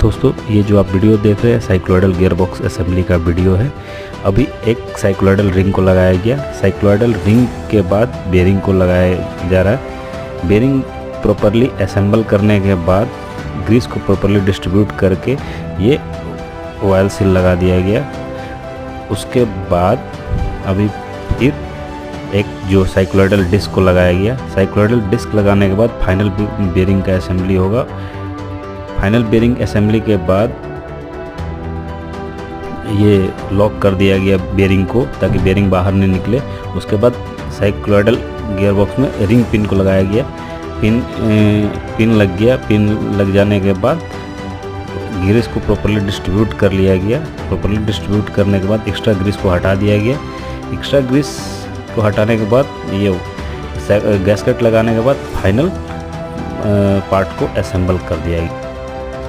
दोस्तों ये जो आप वीडियो देख रहे हैं साइक्लोइडल गियरबॉक्स असेंबली का वीडियो है। अभी एक साइक्लोइडल रिंग को लगाया गया। साइक्लोइडल रिंग के बाद बेरिंग को लगाया जा रहा है। बेरिंग प्रॉपरली असेंबल करने के बाद ग्रीस को प्रॉपरली डिस्ट्रीब्यूट करके ये ऑयल सील लगा दिया गया। उसके बाद अभी फिर एक जो साइक्लोइडल डिस्क को लगाया गया। साइक्लोइडल डिस्क लगाने के बाद फाइनल बेरिंग का असेंबली होगा। फाइनल बेरिंग असेंबली के बाद ये लॉक कर दिया गया बेरिंग को ताकि बेरिंग बाहर नहीं निकले। उसके बाद साइक्लोइडल गियरबॉक्स में रिंग पिन को लगाया गया। पिन लग गया। पिन लग जाने के बाद ग्रीस को प्रॉपरली डिस्ट्रीब्यूट कर लिया गया। प्रॉपरली डिस्ट्रीब्यूट करने के बाद एक्स्ट्रा ग्रीस को हटा दिया गया। एक्स्ट्रा ग्रीस को हटाने के बाद ये गैस्केट लगाने के बाद फाइनल पार्ट को असेंबल कर दिया गया।